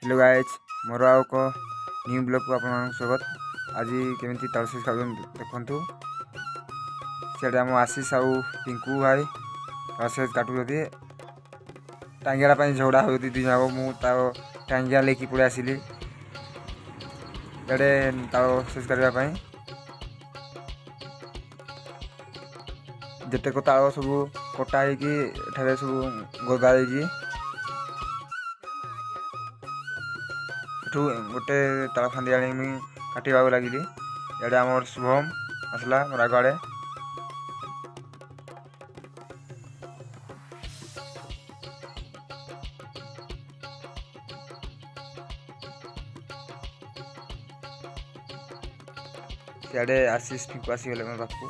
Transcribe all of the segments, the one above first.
Hello guys मोर आउ को new blog को आपन स्वागत। आज केमिति तालसेज खाउन देखंतु सेडा हम आशीष आउ टिंकू भाई तालसेज काटू जदी टांगिया ପାଇଁ झगड़ा होती दी जाओ मु ताओ टांगिया लेकी पळे आसिली एडे ताओ सेज करबा ପାଇଁ जेते को ताओ सब कोटा है कि एठारे सब गोदा है कि गोटे ताल फांदी आनी मुझे काटा लगिली इधर आम शुभम आसला मोर आगे सियाड़े आशीष टिंकू आसीगले मोर पाखु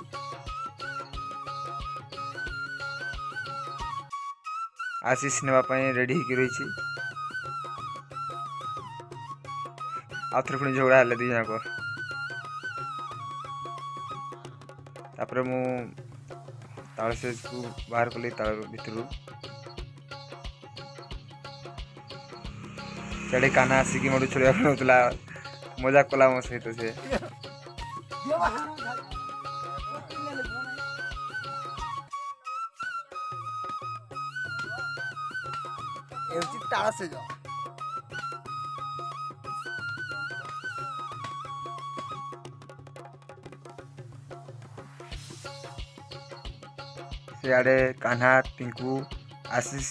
आशीष नापी रेडी हो रही आउे पुणी झगड़ा है दी जाक तापर मु तालसेज को बाहर कली ताल भितर से काना आसिक मोटू छुड़ा नौला मजाक कला मो सहित से सियाड़े कान्हा टिंकू आशीष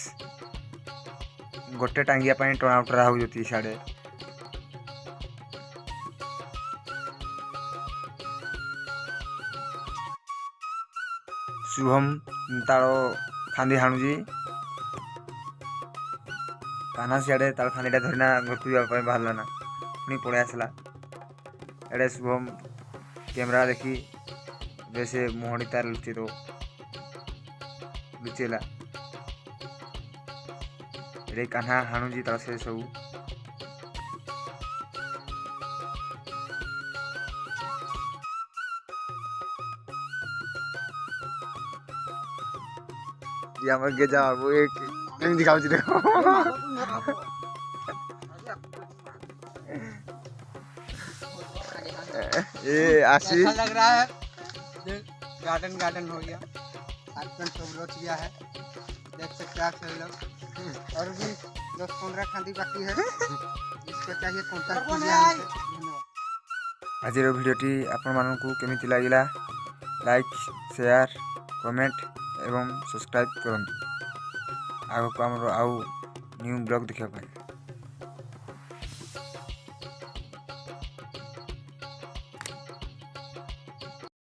गोटे टांगिया टणा उटरा होती सियाड़े शुभम तार फांदी हाणुजी कान्हा सियाड़े तार फांदीटा धरना घर को जावाई बाहर ना पुणी पड़े आसला एडे शुभम कैमरा देखी जैसे मुहड़ी तार लुचि दो लुचेला एडे कान्हा हाणुजी तार से सब ये हमर गेजा वो एक केम दिखाउ छी देखो ये आशीष अच्छा लग रहा है गार्डन गार्डन हो गया आजकल सब रोच गया है देख सकते हैं आप सभी लोग और भी 10-15 खांदी बाकी है इसको चाहिए कांटेक्ट कीजिए हमसे। आज भिडियोटी आपण मानकु केमिति लागिला लाइक शेयर कमेंट एवं सब्सक्राइब करंतु आगो को हमरो आउ न्यू ब्लॉग देखा पाए।